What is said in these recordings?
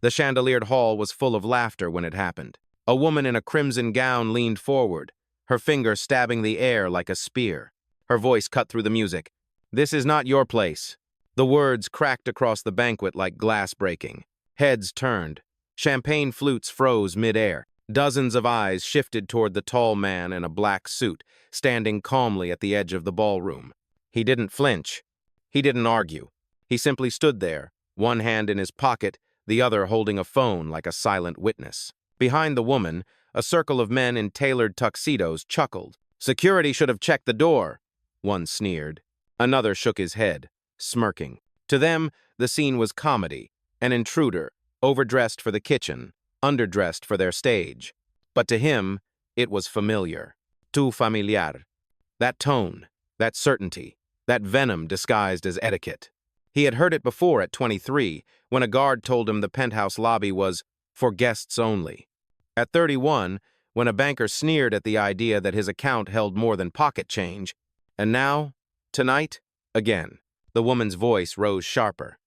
The chandeliered hall was full of laughter when it happened. A woman in a crimson gown leaned forward, her finger stabbing the air like a spear. Her voice cut through the music. "This is not your place." The words cracked across the banquet like glass breaking. Heads turned. Champagne flutes froze mid-air. Dozens of eyes shifted toward the tall man in a black suit, standing calmly at the edge of the ballroom. He didn't flinch. He didn't argue. He simply stood there, one hand in his pocket, the other holding a phone like a silent witness. Behind the woman, a circle of men in tailored tuxedos chuckled. "Security should have checked the door," one sneered. Another shook his head, smirking. To them, the scene was comedy, an intruder, overdressed for the kitchen, underdressed for their stage. But to him, it was familiar. Too familiar. That tone, that certainty, that venom disguised as etiquette. He had heard it before at 23, when a guard told him the penthouse lobby was for guests only. At 31, when a banker sneered at the idea that his account held more than pocket change. And now, tonight, again. The woman's voice rose sharper.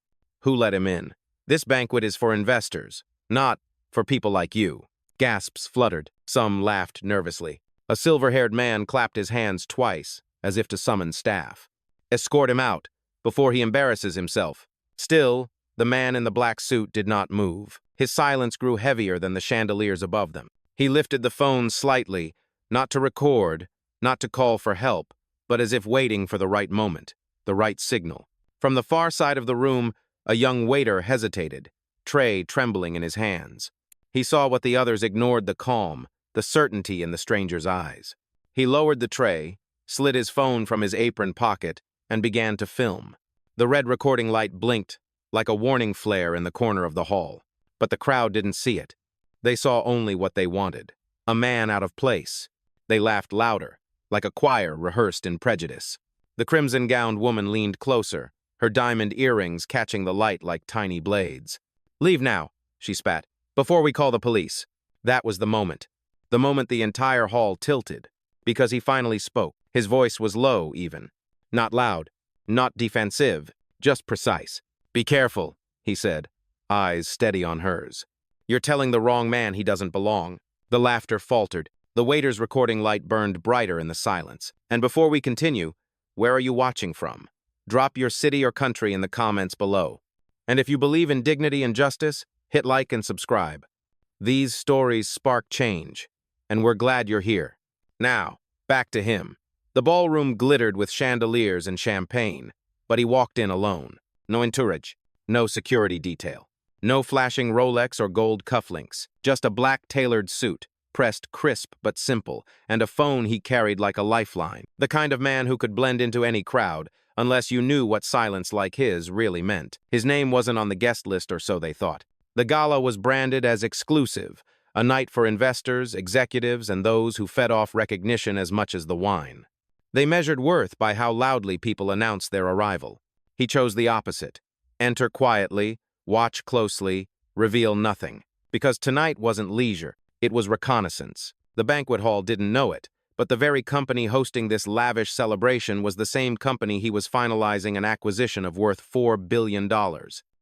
"Who let him in? This banquet is for investors, not for people like you." Gasps fluttered. Some laughed nervously. A silver-haired man clapped his hands twice, as if to summon staff. "Escort him out, before he embarrasses himself." Still, the man in the black suit did not move. His silence grew heavier than the chandeliers above them. He lifted the phone slightly, not to record, not to call for help, but as if waiting for the right moment, the right signal. From the far side of the room, a young waiter hesitated, tray trembling in his hands. He saw what the others ignored: the calm, the certainty in the stranger's eyes. He lowered the tray, slid his phone from his apron pocket, and began to film. The red recording light blinked like a warning flare in the corner of the hall. But the crowd didn't see it. They saw only what they wanted: a man out of place. They laughed louder, like a choir rehearsed in prejudice. The crimson-gowned woman leaned closer, her diamond earrings catching the light like tiny blades. "Leave now," she spat, "before we call the police." That was the moment the entire hall tilted, because he finally spoke. His voice was low, even. Not loud, not defensive, just precise. "Be careful," he said, eyes steady on hers. "You're telling the wrong man he doesn't belong." The laughter faltered. The waiter's recording light burned brighter in the silence. "And before we continue, where are you watching from? Drop your city or country in the comments below. And if you believe in dignity and justice, hit like and subscribe. These stories spark change, and we're glad you're here." Now, back to him. The ballroom glittered with chandeliers and champagne, but he walked in alone. No entourage, no security detail. No flashing Rolex or gold cufflinks, just a black tailored suit, pressed crisp but simple, and a phone he carried like a lifeline. The kind of man who could blend into any crowd, unless you knew what silence like his really meant. His name wasn't on the guest list, or so they thought. The gala was branded as exclusive, a night for investors, executives, and those who fed off recognition as much as the wine. They measured worth by how loudly people announced their arrival. He chose the opposite. Enter quietly, watch closely, reveal nothing. Because tonight wasn't leisure, it was reconnaissance. The banquet hall didn't know it, but the very company hosting this lavish celebration was the same company he was finalizing an acquisition of worth $4 billion.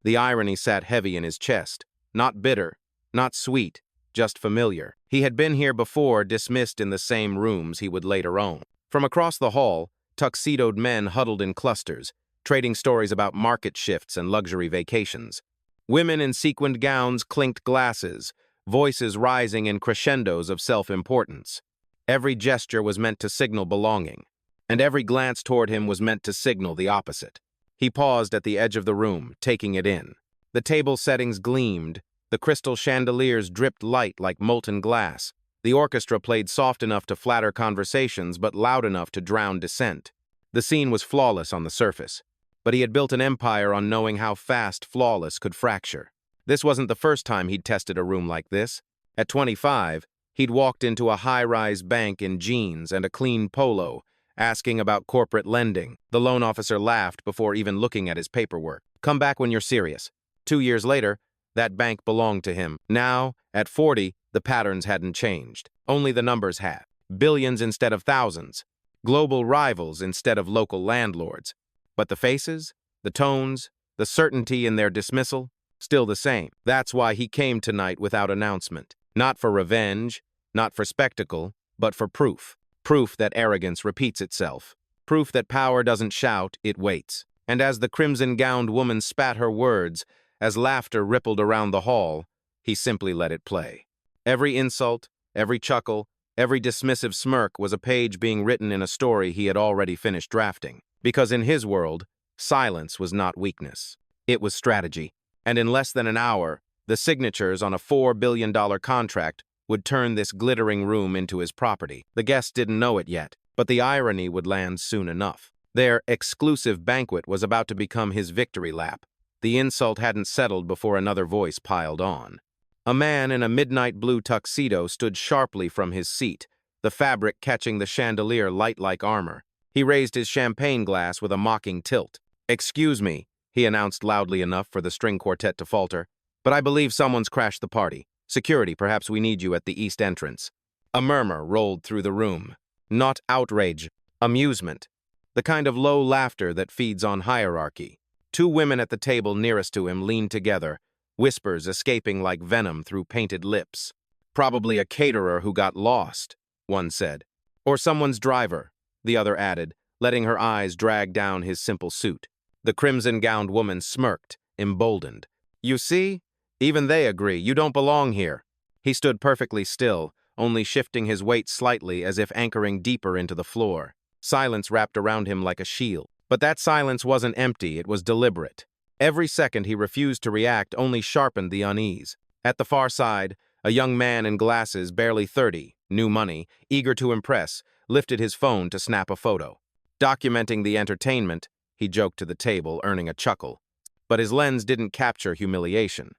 The irony sat heavy in his chest. Not bitter, not sweet, just familiar. He had been here before, dismissed in the same rooms he would later own. From across the hall, tuxedoed men huddled in clusters, trading stories about market shifts and luxury vacations. Women in sequined gowns clinked glasses, voices rising in crescendos of self-importance. Every gesture was meant to signal belonging, and every glance toward him was meant to signal the opposite. He paused at the edge of the room, taking it in. The table settings gleamed, the crystal chandeliers dripped light like molten glass. The orchestra played soft enough to flatter conversations, but loud enough to drown dissent. The scene was flawless on the surface, but he had built an empire on knowing how fast flawless could fracture. This wasn't the first time he'd tested a room like this. At 25, he'd walked into a high-rise bank in jeans and a clean polo, asking about corporate lending. The loan officer laughed before even looking at his paperwork. "Come back when you're serious." 2 years later, that bank belonged to him. Now, at 40, the patterns hadn't changed. Only the numbers had. Billions instead of thousands. Global rivals instead of local landlords. But the faces, the tones, the certainty in their dismissal, Still the same. That's why he came tonight without announcement. Not for revenge, not for spectacle, but for proof. Proof that arrogance repeats itself. Proof that power doesn't shout, it waits. And as the crimson-gowned woman spat her words, as laughter rippled around the hall, he simply let it play. Every insult, every chuckle, every dismissive smirk was a page being written in a story he had already finished drafting. Because in his world, silence was not weakness. It was strategy. And in less than an hour, the signatures on a $4 billion contract would turn this glittering room into his property. The guests didn't know it yet, but the irony would land soon enough. Their exclusive banquet was about to become his victory lap. The insult hadn't settled before another voice piled on. A man in a midnight blue tuxedo stood sharply from his seat, the fabric catching the chandelier light like armor. He raised his champagne glass with a mocking tilt. "Excuse me," he announced loudly enough for the string quartet to falter, "but I believe someone's crashed the party. Security, perhaps we need you at the east entrance." A murmur rolled through the room. Not outrage, amusement. The kind of low laughter that feeds on hierarchy. Two women at the table nearest to him leaned together, whispers escaping like venom through painted lips. "Probably a caterer who got lost," one said. "Or someone's driver," the other added, letting her eyes drag down his simple suit. The crimson-gowned woman smirked, emboldened. "You see? Even they agree. You don't belong here." He stood perfectly still, only shifting his weight slightly as if anchoring deeper into the floor. Silence wrapped around him like a shield. But that silence wasn't empty, it was deliberate. Every second he refused to react only sharpened the unease. At the far side, a young man in glasses, barely 30, new money, eager to impress, lifted his phone to snap a photo. Documenting the entertainment, he joked to the table, earning a chuckle. But his lens didn't capture humiliation.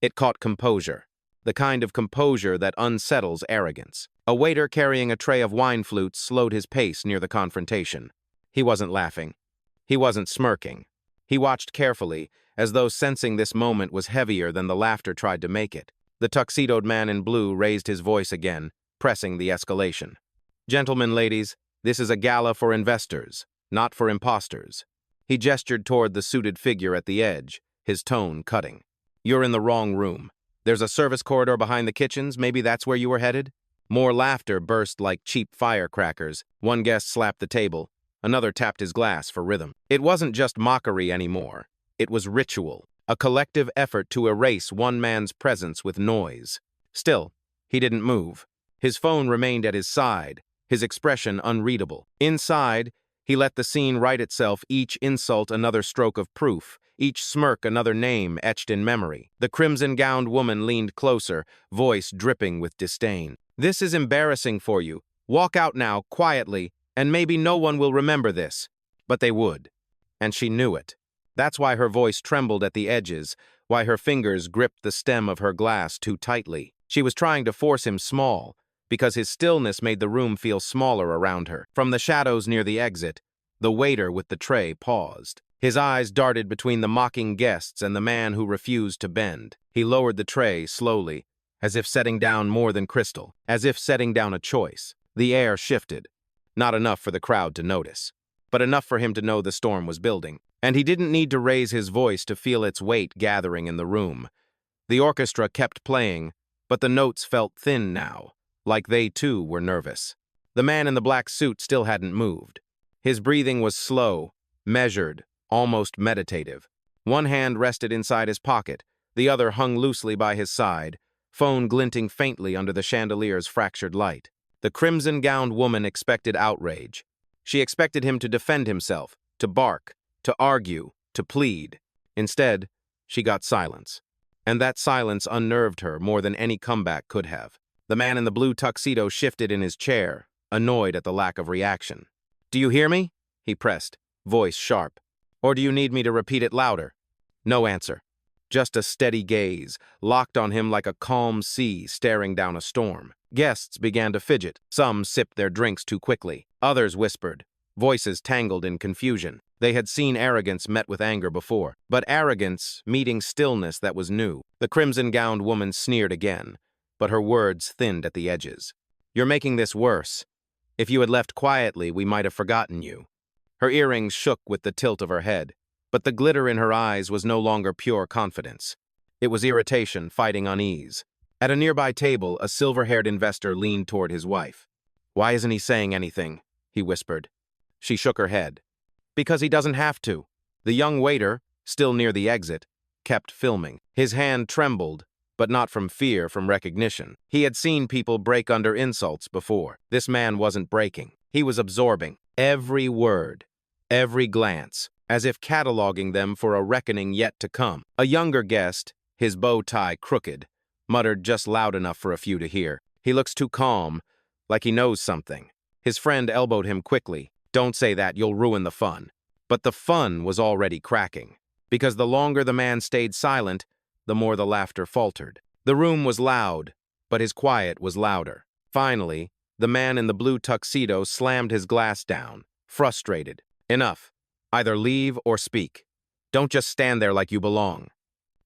It caught composure. The kind of composure that unsettles arrogance. A waiter carrying a tray of wine flutes slowed his pace near the confrontation. He wasn't laughing. He wasn't smirking. He watched carefully, as though sensing this moment was heavier than the laughter tried to make it. The tuxedoed man in blue raised his voice again, pressing the escalation. "Gentlemen, ladies, this is a gala for investors, not for imposters." He gestured toward the suited figure at the edge, his tone cutting. "You're in the wrong room. There's a service corridor behind the kitchens, maybe that's where you were headed?" More laughter burst like cheap firecrackers. One guest slapped the table. Another tapped his glass for rhythm. It wasn't just mockery anymore. It was ritual, a collective effort to erase one man's presence with noise. Still, he didn't move. His phone remained at his side, his expression unreadable. Inside, he let the scene write itself, each insult another stroke of proof, each smirk another name etched in memory. The crimson-gowned woman leaned closer, voice dripping with disdain. "This is embarrassing for you. Walk out now, quietly, and maybe no one will remember this." But they would. And she knew it. That's why her voice trembled at the edges, why her fingers gripped the stem of her glass too tightly. She was trying to force him small, because his stillness made the room feel smaller around her. From the shadows near the exit, the waiter with the tray paused. His eyes darted between the mocking guests and the man who refused to bend. He lowered the tray slowly, as if setting down more than crystal, as if setting down a choice. The air shifted. Not enough for the crowd to notice, but enough for him to know the storm was building. And he didn't need to raise his voice to feel its weight gathering in the room. The orchestra kept playing, but the notes felt thin now, like they too were nervous. The man in the black suit still hadn't moved. His breathing was slow, measured, almost meditative. One hand rested inside his pocket, the other hung loosely by his side, phone glinting faintly under the chandelier's fractured light. The crimson-gowned woman expected outrage. She expected him to defend himself, to bark, to argue, to plead. Instead, she got silence. And that silence unnerved her more than any comeback could have. The man in the blue tuxedo shifted in his chair, annoyed at the lack of reaction. "Do you hear me?" he pressed, voice sharp. "Or do you need me to repeat it louder?" No answer. Just a steady gaze, locked on him like a calm sea staring down a storm. Guests began to fidget. Some sipped their drinks too quickly. Others whispered, voices tangled in confusion. They had seen arrogance met with anger before, but arrogance meeting stillness that was new. The crimson-gowned woman sneered again, but her words thinned at the edges. "You're making this worse. If you had left quietly, we might have forgotten you." Her earrings shook with the tilt of her head, but the glitter in her eyes was no longer pure confidence. It was irritation fighting unease. At a nearby table, a silver-haired investor leaned toward his wife. "Why isn't he saying anything?" he whispered. She shook her head. "Because he doesn't have to." The young waiter, still near the exit, kept filming. His hand trembled, but not from fear, from recognition. He had seen people break under insults before. This man wasn't breaking. He was absorbing every word, every glance, as if cataloging them for a reckoning yet to come. A younger guest, his bow tie crooked, muttered just loud enough for a few to hear. "He looks too calm, like he knows something." His friend elbowed him quickly. "Don't say that, you'll ruin the fun." But the fun was already cracking, because the longer the man stayed silent, the more the laughter faltered. The room was loud, but his quiet was louder. Finally, the man in the blue tuxedo slammed his glass down, frustrated. "Enough. Either leave or speak. Don't just stand there like you belong."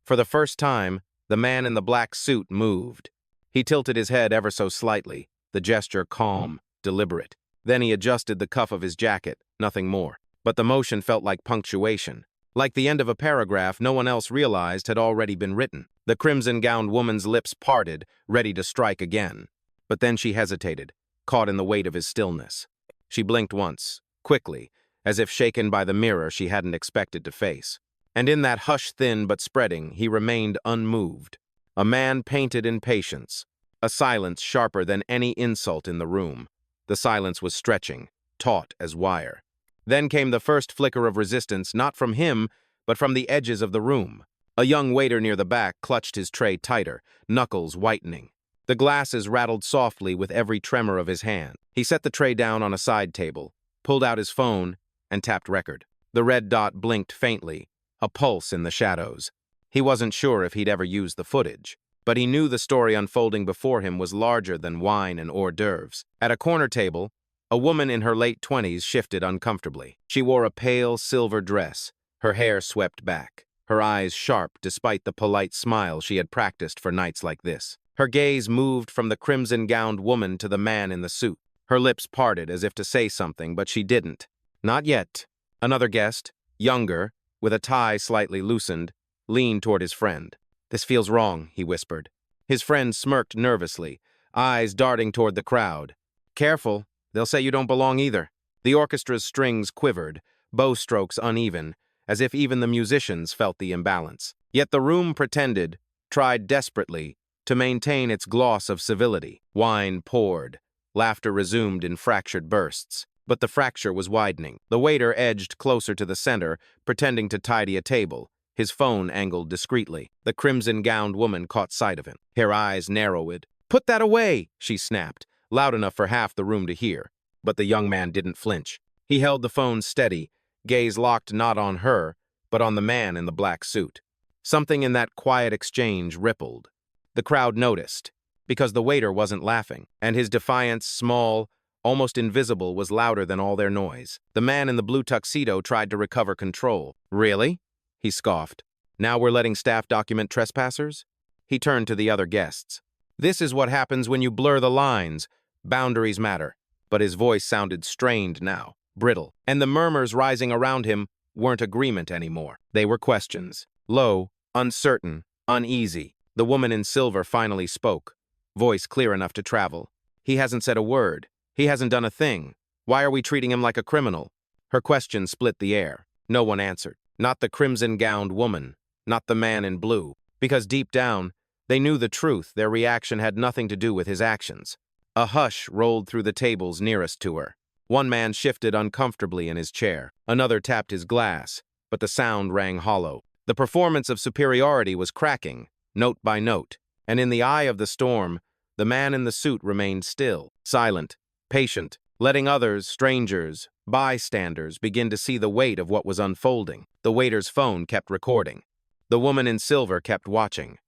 For the first time, the man in the black suit moved. He tilted his head ever so slightly, the gesture calm, deliberate. Then he adjusted the cuff of his jacket, nothing more. But the motion felt like punctuation. Like the end of a paragraph no one else realized had already been written. The crimson-gowned woman's lips parted, ready to strike again. But then she hesitated, caught in the weight of his stillness. She blinked once, quickly, as if shaken by the mirror she hadn't expected to face. And in that hush thin but spreading, he remained unmoved. A man painted in patience, a silence sharper than any insult in the room. The silence was stretching, taut as wire. Then came the first flicker of resistance, not from him, but from the edges of the room. A young waiter near the back clutched his tray tighter, knuckles whitening. The glasses rattled softly with every tremor of his hand. He set the tray down on a side table, pulled out his phone, and tapped record. The red dot blinked faintly, a pulse in the shadows. He wasn't sure if he'd ever used the footage, but he knew the story unfolding before him was larger than wine and hors d'oeuvres. At a corner table, a woman in her late 20s shifted uncomfortably. She wore a pale silver dress, her hair swept back, her eyes sharp despite the polite smile she had practiced for nights like this. Her gaze moved from the crimson-gowned woman to the man in the suit. Her lips parted as if to say something, but she didn't. "Not yet." Another guest, younger, with a tie slightly loosened, leaned toward his friend. "This feels wrong," he whispered. His friend smirked nervously, eyes darting toward the crowd. "Careful. They'll say you don't belong either." The orchestra's strings quivered, bow strokes uneven, as if even the musicians felt the imbalance. Yet the room pretended, tried desperately, to maintain its gloss of civility. Wine poured. Laughter resumed in fractured bursts. But the fracture was widening. The waiter edged closer to the center, pretending to tidy a table, his phone angled discreetly. The crimson-gowned woman caught sight of him. Her eyes narrowed. "Put that away!" she snapped, loud enough for half the room to hear. But the young man didn't flinch. He held the phone steady, gaze locked not on her, but on the man in the black suit. Something in that quiet exchange rippled. The crowd noticed, because the waiter wasn't laughing, and his defiance, small, almost invisible, was louder than all their noise. The man in the blue tuxedo tried to recover control. "Really?" he scoffed. "Now we're letting staff document trespassers?" He turned to the other guests. "This is what happens when you blur the lines. Boundaries matter." But his voice sounded strained now, brittle, and the murmurs rising around him weren't agreement anymore. They were questions. Low, uncertain, uneasy. The woman in silver finally spoke, voice clear enough to travel. "He hasn't said a word. He hasn't done a thing. Why are we treating him like a criminal?" Her question split the air. No one answered. Not the crimson-gowned woman, not the man in blue. Because deep down, they knew the truth. Their reaction had nothing to do with his actions. A hush rolled through the tables nearest to her. One man shifted uncomfortably in his chair. Another tapped his glass, but the sound rang hollow. The performance of superiority was cracking, note by note, and in the eye of the storm, the man in the suit remained still, silent, patient, letting others, strangers, bystanders, begin to see the weight of what was unfolding. The waiter's phone kept recording. The woman in silver kept watching.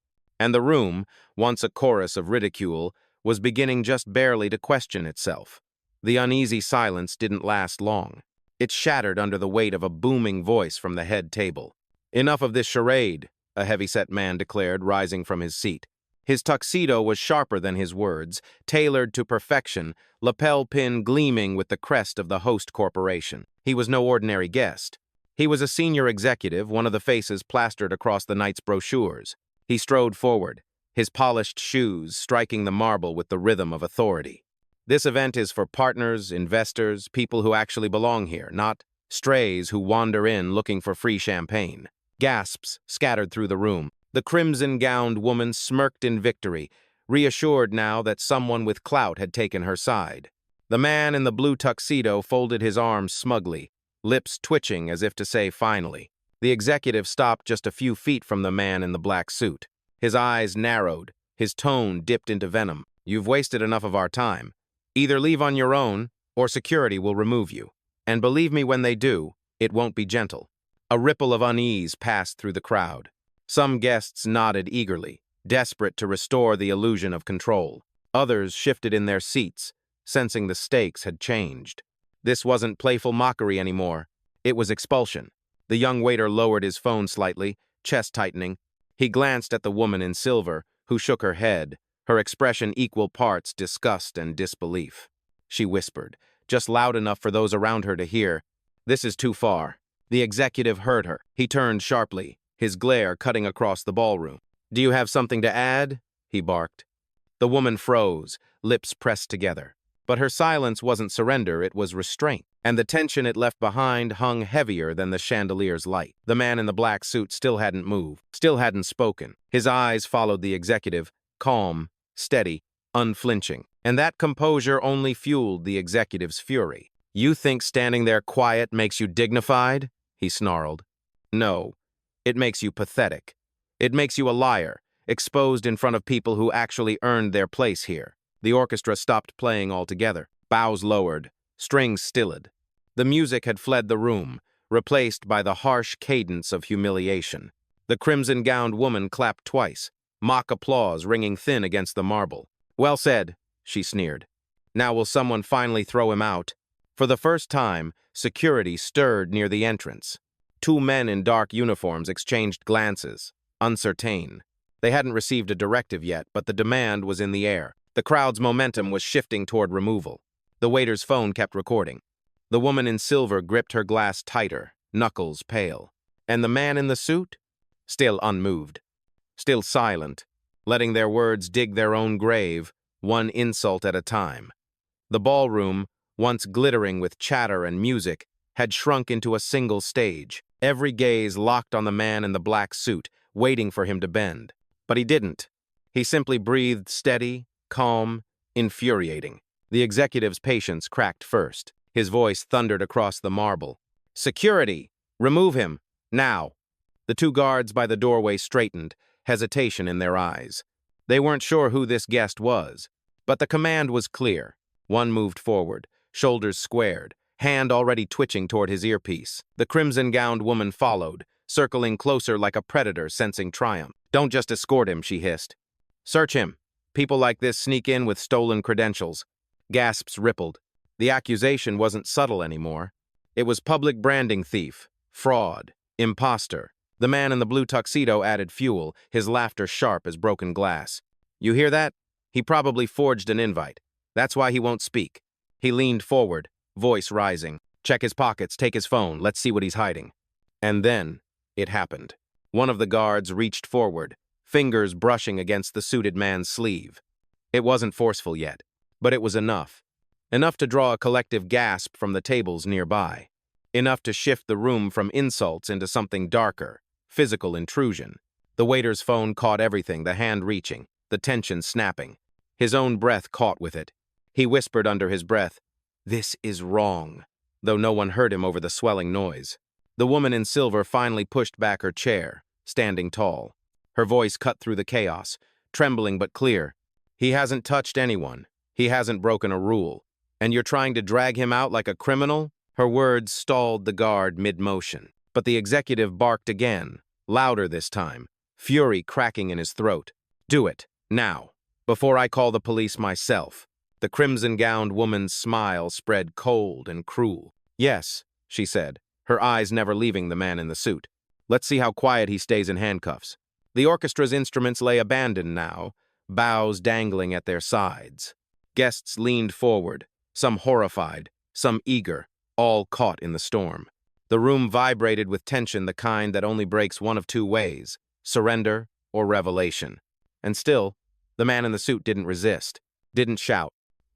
And the room, once a chorus of ridicule, was beginning just barely to question itself. The uneasy silence didn't last long. It shattered under the weight of a booming voice from the head table. "Enough of this charade," a heavy-set man declared, rising from his seat. His tuxedo was sharper than his words, tailored to perfection, lapel pin gleaming with the crest of the host corporation. He was no ordinary guest. He was a senior executive, one of the faces plastered across the night's brochures. He strode forward, his polished shoes striking the marble with the rhythm of authority. This event is for partners, investors, people who actually belong here, not strays who wander in looking for free champagne. Gasps scattered through the room. The crimson-gowned woman smirked in victory, reassured now that someone with clout had taken her side. The man in the blue tuxedo folded his arms smugly, lips twitching as if to say finally. The executive stopped just a few feet from the man in the black suit. His eyes narrowed, his tone dipped into venom. You've wasted enough of our time. Either leave on your own, or security will remove you. And believe me, when they do, it won't be gentle. A ripple of unease passed through the crowd. Some guests nodded eagerly, desperate to restore the illusion of control. Others shifted in their seats, sensing the stakes had changed. This wasn't playful mockery anymore. It was expulsion. The young waiter lowered his phone slightly, chest tightening. He glanced at the woman in silver, who shook her head, her expression equal parts disgust and disbelief. She whispered, just loud enough for those around her to hear, "This is too far." The executive heard her. He turned sharply, his glare cutting across the ballroom. "Do you have something to add?" he barked. The woman froze, lips pressed together. But her silence wasn't surrender, it was restraint, and the tension it left behind hung heavier than the chandelier's light. The man in the black suit still hadn't moved, still hadn't spoken. His eyes followed the executive, calm, steady, unflinching, and that composure only fueled the executive's fury. "You think standing there quiet makes you dignified?" he snarled. "No, it makes you pathetic. It makes you a liar, exposed in front of people who actually earned their place here." The orchestra stopped playing altogether. Bows lowered, strings stilled. The music had fled the room, replaced by the harsh cadence of humiliation. The crimson-gowned woman clapped twice, mock applause ringing thin against the marble. "Well said," she sneered. "Now will someone finally throw him out?" For the first time, security stirred near the entrance. Two men in dark uniforms exchanged glances, uncertain. They hadn't received a directive yet, but the demand was in the air. The crowd's momentum was shifting toward removal. The waiter's phone kept recording. The woman in silver gripped her glass tighter, knuckles pale. And the man in the suit? Still unmoved. Still silent, letting their words dig their own grave, one insult at a time. The ballroom, once glittering with chatter and music, had shrunk into a single stage. Every gaze locked on the man in the black suit, waiting for him to bend. But he didn't. He simply breathed steady, calm, infuriating. The executive's patience cracked first. His voice thundered across the marble. "Security! Remove him! Now!" The two guards by the doorway straightened, hesitation in their eyes. They weren't sure who this guest was, but the command was clear. One moved forward, shoulders squared, hand already twitching toward his earpiece. The crimson-gowned woman followed, circling closer like a predator sensing triumph. "Don't just escort him," she hissed. "Search him. People like this sneak in with stolen credentials." Gasps rippled. The accusation wasn't subtle anymore. It was public branding thief, fraud, imposter. The man in the blue tuxedo added fuel, his laughter sharp as broken glass. "You hear that? He probably forged an invite. That's why he won't speak." He leaned forward, voice rising. "Check his pockets, take his phone, let's see what he's hiding." And then, it happened. One of the guards reached forward, fingers brushing against the suited man's sleeve. It wasn't forceful yet, but it was enough. Enough to draw a collective gasp from the tables nearby. Enough to shift the room from insults into something darker, physical intrusion. The waiter's phone caught everything, the hand reaching, the tension snapping. His own breath caught with it. He whispered under his breath, "This is wrong," though no one heard him over the swelling noise. The woman in silver finally pushed back her chair, standing tall. Her voice cut through the chaos, trembling but clear. "He hasn't touched anyone. He hasn't broken a rule. And you're trying to drag him out like a criminal?" Her words stalled the guard mid-motion. But the executive barked again, louder this time, fury cracking in his throat. "Do it, now, before I call the police myself." The crimson-gowned woman's smile spread cold and cruel. "Yes," she said, her eyes never leaving the man in the suit. "Let's see how quiet he stays in handcuffs." The orchestra's instruments lay abandoned now, bows dangling at their sides. Guests leaned forward, some horrified, some eager, all caught in the storm. The room vibrated with tension, the kind that only breaks one of two ways: surrender or revelation. And still, the man in the suit didn't resist, didn't shout,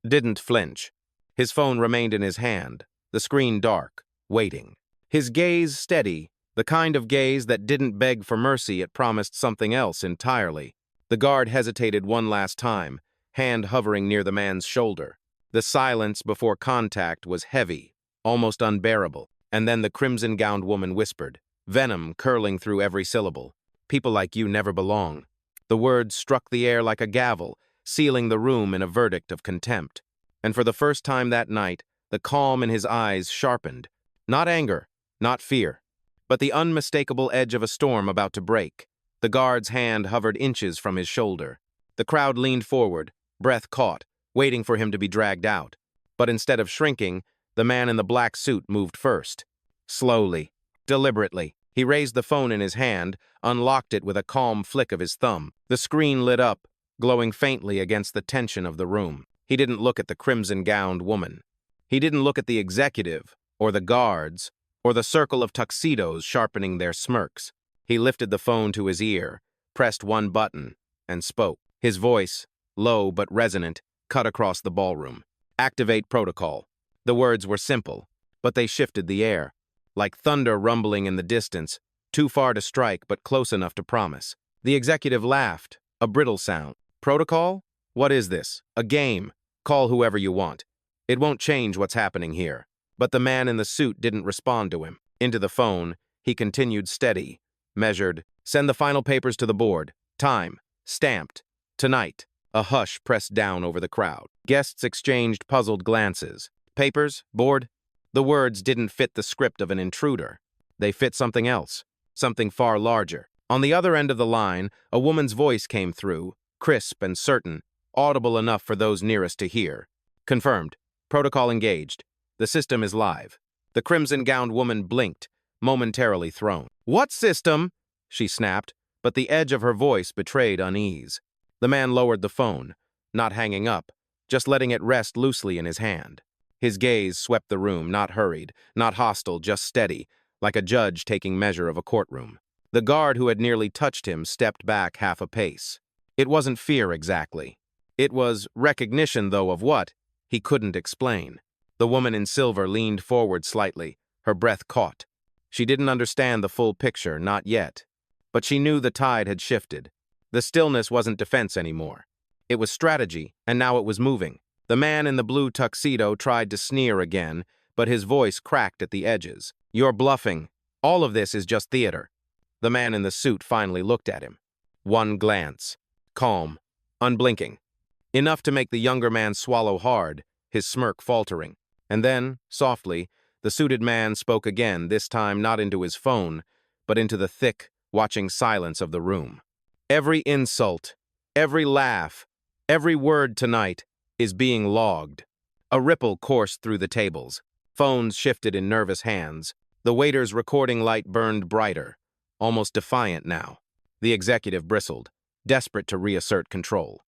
didn't flinch. His phone remained in his hand, the screen dark, waiting. His gaze steady, the kind of gaze that didn't beg for mercy, it promised something else entirely. The guard hesitated one last time, hand hovering near the man's shoulder. The silence before contact was heavy, almost unbearable, and then the crimson-gowned woman whispered, venom curling through every syllable. "People like you never belong." The words struck the air like a gavel, sealing the room in a verdict of contempt. And for the first time that night, the calm in his eyes sharpened. Not anger, not fear, but the unmistakable edge of a storm about to break. The guard's hand hovered inches from his shoulder. The crowd leaned forward, breath caught, waiting for him to be dragged out. But instead of shrinking, the man in the black suit moved first. Slowly, deliberately, he raised the phone in his hand, unlocked it with a calm flick of his thumb. The screen lit up, glowing faintly against the tension of the room. He didn't look at the crimson-gowned woman. He didn't look at the executive, or the guards, or the circle of tuxedos sharpening their smirks. He lifted the phone to his ear, pressed one button, and spoke. His voice, low but resonant, cut across the ballroom. "Activate protocol." The words were simple, but they shifted the air, like thunder rumbling in the distance, too far to strike but close enough to promise. The executive laughed, a brittle sound. "Protocol? What is this? A game. Call whoever you want. It won't change what's happening here." But the man in the suit didn't respond to him. Into the phone, he continued steady, measured. "Send the final papers to the board. Time. Stamped. Tonight." A hush pressed down over the crowd. Guests exchanged puzzled glances. Papers? Board? The words didn't fit the script of an intruder. They fit something else, something far larger. On the other end of the line, a woman's voice came through, crisp and certain, audible enough for those nearest to hear. "Confirmed. Protocol engaged. The system is live." The crimson-gowned woman blinked, momentarily thrown. "What system?" she snapped, but the edge of her voice betrayed unease. The man lowered the phone, not hanging up, just letting it rest loosely in his hand. His gaze swept the room, not hurried, not hostile, just steady, like a judge taking measure of a courtroom. The guard who had nearly touched him stepped back half a pace. It wasn't fear exactly. It was recognition, though, of what? He couldn't explain. The woman in silver leaned forward slightly, her breath caught. She didn't understand the full picture, not yet. But she knew the tide had shifted. The stillness wasn't defense anymore. It was strategy, and now it was moving. The man in the blue tuxedo tried to sneer again, but his voice cracked at the edges. "You're bluffing. All of this is just theater." The man in the suit finally looked at him. One glance. Calm. Unblinking. Enough to make the younger man swallow hard, his smirk faltering. And then, softly, the suited man spoke again, this time not into his phone, but into the thick, watching silence of the room. "Every insult, every laugh, every word tonight is being logged." A ripple coursed through the tables. Phones shifted in nervous hands. The waiter's recording light burned brighter, almost defiant now. The executive bristled, desperate to reassert control.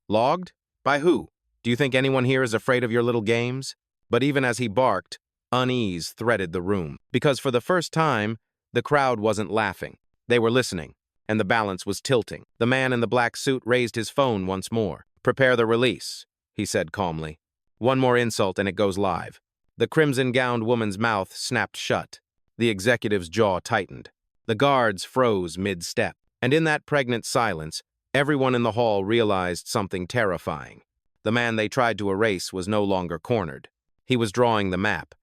"Logged? By who? Do you think anyone here is afraid of your little games?" But even as he barked, unease threaded the room. Because for the first time, the crowd wasn't laughing. They were listening, and the balance was tilting. The man in the black suit raised his phone once more. "Prepare the release," he said calmly. "One more insult and it goes live." The crimson-gowned woman's mouth snapped shut. The executive's jaw tightened. The guards froze mid-step. And in that pregnant silence, everyone in the hall realized something terrifying. The man they tried to erase was no longer cornered. He was drawing the map.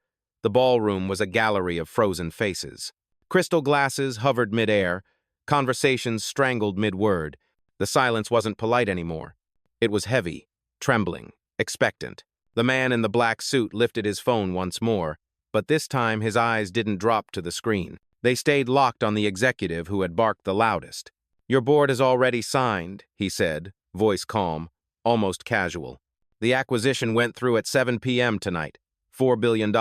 The ballroom was a gallery of frozen faces. Crystal glasses hovered mid-air. Conversations strangled mid-word. The silence wasn't polite anymore. It was heavy, trembling, expectant. The man in the black suit lifted his phone once more, but this time his eyes didn't drop to the screen. They stayed locked on the executive who had barked the loudest. "Your board is already signed," he said, voice calm, almost casual. "The acquisition went through at 7 p.m. tonight. $4 billion.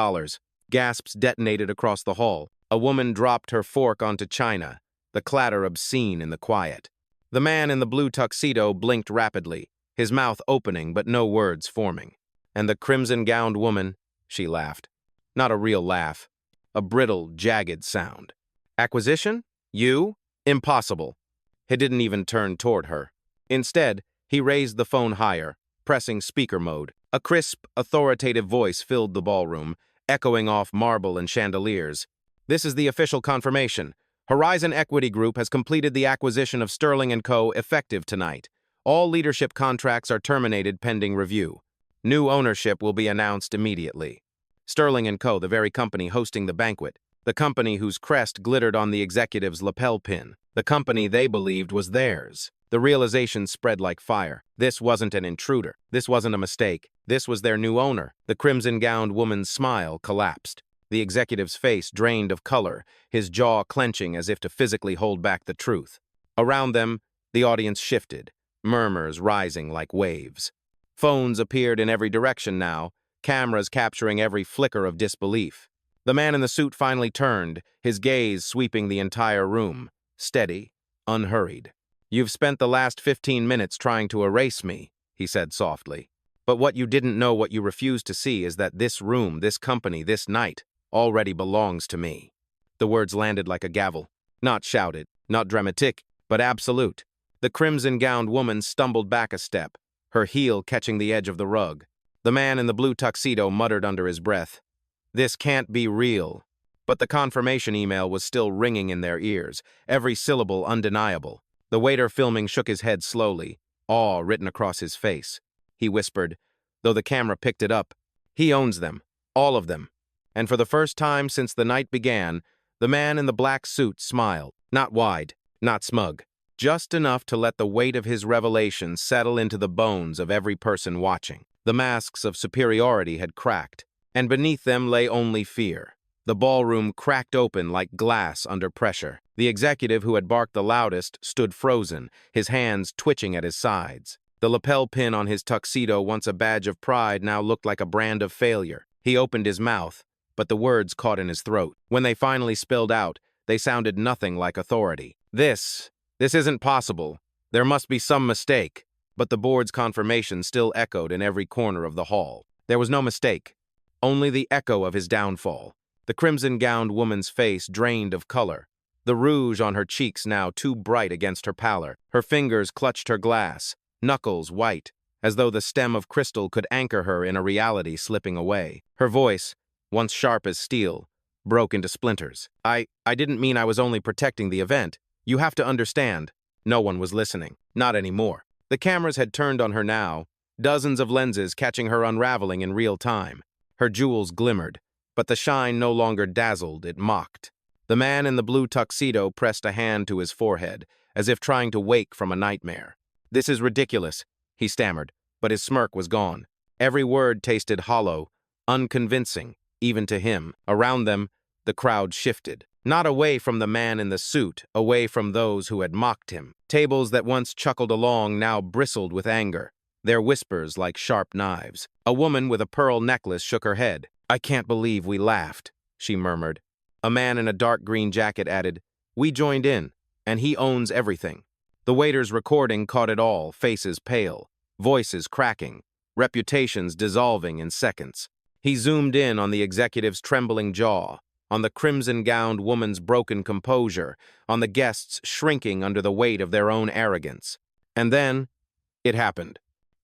Gasps detonated across the hall. A woman dropped her fork onto china, the clatter obscene in the quiet. The man in the blue tuxedo blinked rapidly, his mouth opening but no words forming. And the crimson-gowned woman, she laughed. Not a real laugh. A brittle, jagged sound. "Acquisition? You? Impossible." He didn't even turn toward her. Instead, he raised the phone higher, pressing speaker mode. A crisp, authoritative voice filled the ballroom, echoing off marble and chandeliers. This is the official confirmation. Horizon Equity Group has completed the acquisition of Sterling & Co. effective tonight. All leadership contracts are terminated pending review. New ownership will be announced immediately. Sterling & Co., the very company hosting the banquet, the company whose crest glittered on the executive's lapel pin, the company they believed was theirs. The realization spread like fire. This wasn't an intruder. This wasn't a mistake. This was their new owner. The crimson-gowned woman's smile collapsed. The executive's face drained of color, his jaw clenching as if to physically hold back the truth. Around them, the audience shifted, murmurs rising like waves. Phones appeared in every direction now, cameras capturing every flicker of disbelief. The man in the suit finally turned, his gaze sweeping the entire room, steady, unhurried. "You've spent the last 15 minutes trying to erase me," he said softly. "But what you didn't know, what you refused to see, is that this room, this company, this night, already belongs to me." The words landed like a gavel. Not shouted, not dramatic, but absolute. The crimson-gowned woman stumbled back a step, her heel catching the edge of the rug. The man in the blue tuxedo muttered under his breath, "This can't be real." But the confirmation email was still ringing in their ears, every syllable undeniable. The waiter filming shook his head slowly, awe written across his face. He whispered, though the camera picked it up, "He owns them, all of them." And for the first time since the night began, the man in the black suit smiled, not wide, not smug, just enough to let the weight of his revelation settle into the bones of every person watching. The masks of superiority had cracked, and beneath them lay only fear. The ballroom cracked open like glass under pressure. The executive who had barked the loudest stood frozen, his hands twitching at his sides. The lapel pin on his tuxedo, once a badge of pride, now looked like a brand of failure. He opened his mouth, but the words caught in his throat. When they finally spilled out, they sounded nothing like authority. This isn't possible. There must be some mistake." But the board's confirmation still echoed in every corner of the hall. There was no mistake, only the echo of his downfall. The crimson-gowned woman's face drained of color, the rouge on her cheeks now too bright against her pallor. Her fingers clutched her glass, knuckles white, as though the stem of crystal could anchor her in a reality slipping away. Her voice, once sharp as steel, broke into splinters. I didn't mean I was only protecting the event. You have to understand." No one was listening. Not anymore. The cameras had turned on her now, dozens of lenses catching her unraveling in real time. Her jewels glimmered, but the shine no longer dazzled, it mocked. The man in the blue tuxedo pressed a hand to his forehead, as if trying to wake from a nightmare. "This is ridiculous," he stammered, but his smirk was gone. Every word tasted hollow, unconvincing, even to him. Around them, the crowd shifted. Not away from the man in the suit, away from those who had mocked him. Tables that once chuckled along now bristled with anger, their whispers like sharp knives. A woman with a pearl necklace shook her head. "I can't believe we laughed," she murmured. A man in a dark green jacket added, "We joined in, and he owns everything." The waiter's recording caught it all, faces pale, voices cracking, reputations dissolving in seconds. He zoomed in on the executive's trembling jaw, on the crimson-gowned woman's broken composure, on the guests shrinking under the weight of their own arrogance. And then, it happened.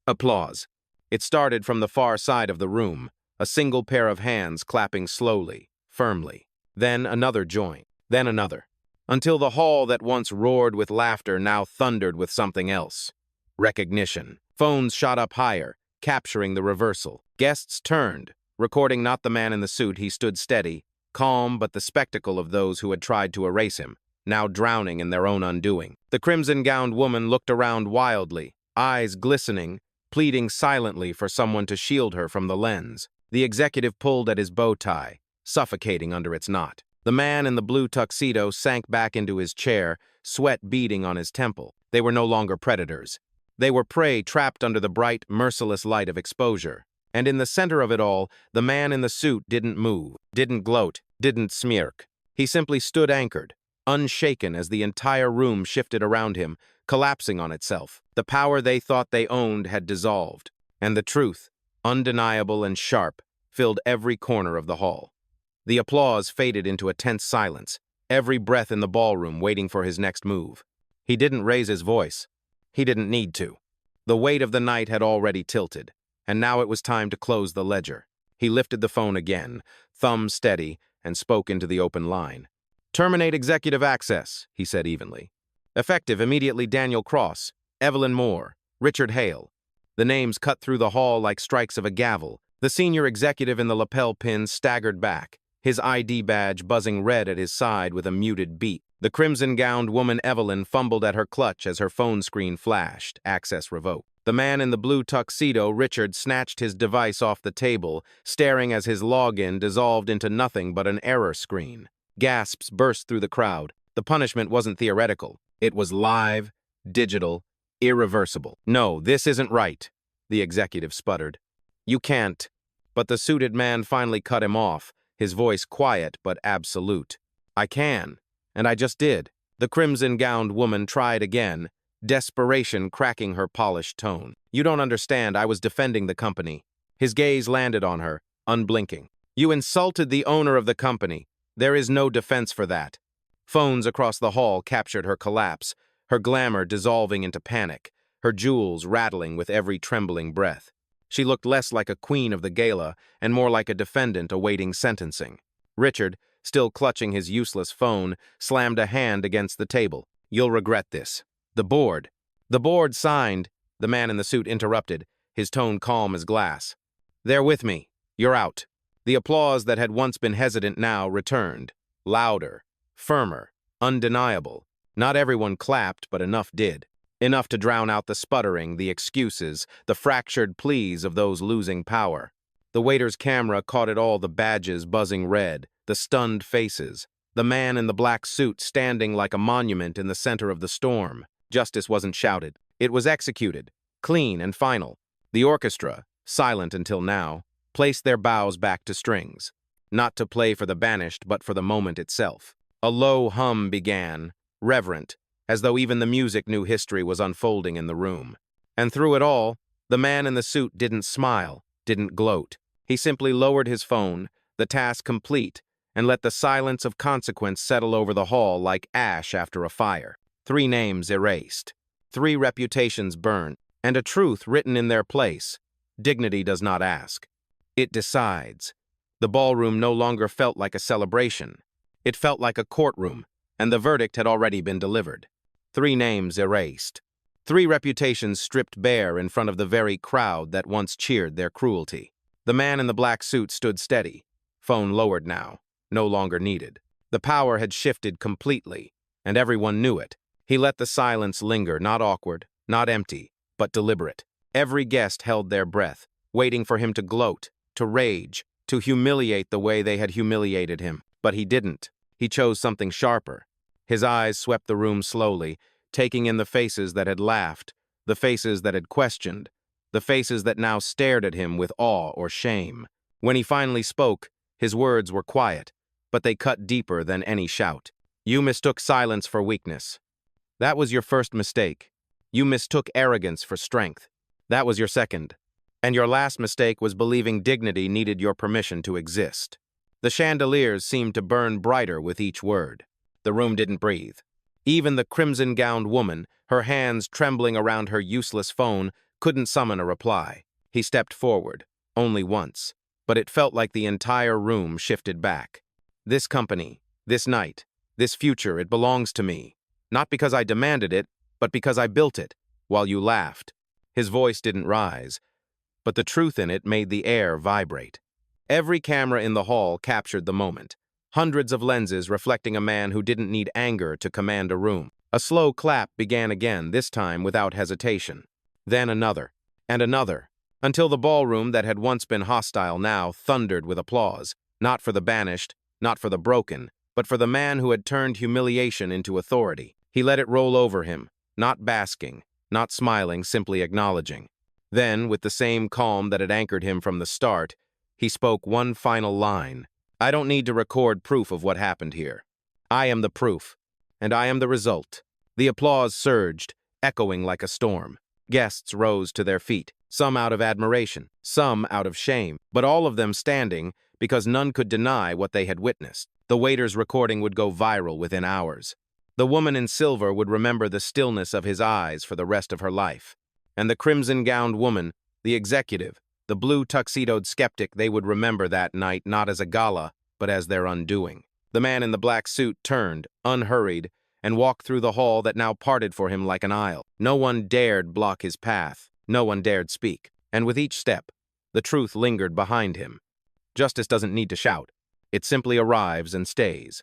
Applause. It started from the far side of the room, a single pair of hands clapping slowly, firmly. Then another joined, then another, until the hall that once roared with laughter now thundered with something else. Recognition. Phones shot up higher, capturing the reversal. Guests turned, recording not the man in the suit. He stood steady, calm, but the spectacle of those who had tried to erase him, now drowning in their own undoing. The crimson-gowned woman looked around wildly, eyes glistening, pleading silently for someone to shield her from the lens. The executive pulled at his bow tie, suffocating under its knot. The man in the blue tuxedo sank back into his chair, sweat beading on his temple. They were no longer predators. They were prey trapped under the bright, merciless light of exposure. And in the center of it all, the man in the suit didn't move, didn't gloat, didn't smirk. He simply stood anchored, unshaken as the entire room shifted around him, collapsing on itself. The power they thought they owned had dissolved, and the truth, undeniable and sharp, filled every corner of the hall. The applause faded into a tense silence, every breath in the ballroom waiting for his next move. He didn't raise his voice. He didn't need to. The weight of the night had already tilted, and now it was time to close the ledger. He lifted the phone again, thumb steady, and spoke into the open line. "Terminate executive access," he said evenly. "Effective immediately Daniel Cross, Evelyn Moore, Richard Hale." The names cut through the hall like strikes of a gavel. The senior executive in the lapel pin staggered back, his ID badge buzzing red at his side with a muted beat. The crimson-gowned woman Evelyn fumbled at her clutch as her phone screen flashed, access revoked. The man in the blue tuxedo, Richard, snatched his device off the table, staring as his login dissolved into nothing but an error screen. Gasps burst through the crowd. The punishment wasn't theoretical. It was live, digital, irreversible. "No, this isn't right," the executive sputtered. "You can't." But the suited man finally cut him off, his voice quiet but absolute. "I can, and I just did." The crimson-gowned woman tried again, desperation cracking her polished tone. "You don't understand, I was defending the company." His gaze landed on her, unblinking. "You insulted the owner of the company. There is no defense for that." Phones across the hall captured her collapse, her glamour dissolving into panic, her jewels rattling with every trembling breath. She looked less like a queen of the gala and more like a defendant awaiting sentencing. Richard, still clutching his useless phone, slammed a hand against the table. "You'll regret this." The board signed," the man in the suit interrupted, his tone calm as glass. "They're with me. You're out." The applause that had once been hesitant now returned, louder, firmer, undeniable. Not everyone clapped, but enough did. Enough to drown out the sputtering, the excuses, the fractured pleas of those losing power. The waiter's camera caught it all, the badges buzzing red, the stunned faces, the man in the black suit standing like a monument in the center of the storm. Justice wasn't shouted. It was executed, clean and final. The orchestra, silent until now, placed their bows back to strings, not to play for the banished, but for the moment itself. A low hum began, reverent, as though even the music knew history was unfolding in the room. And through it all, the man in the suit didn't smile, didn't gloat. He simply lowered his phone, the task complete, and let the silence of consequence settle over the hall like ash after a fire. 3 names erased, 3 reputations burned, and a truth written in their place. Dignity does not ask. It decides. The ballroom no longer felt like a celebration. It felt like a courtroom, and the verdict had already been delivered. 3 names erased. 3 reputations stripped bare in front of the very crowd that once cheered their cruelty. The man in the black suit stood steady, phone lowered now, no longer needed. The power had shifted completely, and everyone knew it. He let the silence linger, not awkward, not empty, but deliberate. Every guest held their breath, waiting for him to gloat, to rage, to humiliate the way they had humiliated him. But he didn't. He chose something sharper. His eyes swept the room slowly, taking in the faces that had laughed, the faces that had questioned, the faces that now stared at him with awe or shame. When he finally spoke, his words were quiet, but they cut deeper than any shout. "You mistook silence for weakness. That was your first mistake. You mistook arrogance for strength. That was your second. And your last mistake was believing dignity needed your permission to exist." The chandeliers seemed to burn brighter with each word. The room didn't breathe. Even the crimson-gowned woman, her hands trembling around her useless phone, couldn't summon a reply. He stepped forward, only once, but it felt like the entire room shifted back. "This company, this night, this future, it belongs to me. Not because I demanded it, but because I built it, while you laughed." His voice didn't rise, but the truth in it made the air vibrate. Every camera in the hall captured the moment. Hundreds of lenses reflecting a man who didn't need anger to command a room. A slow clap began again, this time without hesitation. Then another, and another, until the ballroom that had once been hostile now thundered with applause, not for the banished, not for the broken, but for the man who had turned humiliation into authority. He let it roll over him, not basking, not smiling, simply acknowledging. Then, with the same calm that had anchored him from the start, he spoke one final line. "I don't need to record proof of what happened here. I am the proof, and I am the result." The applause surged, echoing like a storm. Guests rose to their feet, some out of admiration, some out of shame, but all of them standing because none could deny what they had witnessed. The waiter's recording would go viral within hours. The woman in silver would remember the stillness of his eyes for the rest of her life. And the crimson-gowned woman, the executive, the blue-tuxedoed skeptic, they would remember that night not as a gala, but as their undoing. The man in the black suit turned, unhurried, and walked through the hall that now parted for him like an aisle. No one dared block his path. No one dared speak. And with each step, the truth lingered behind him. Justice doesn't need to shout. It simply arrives and stays.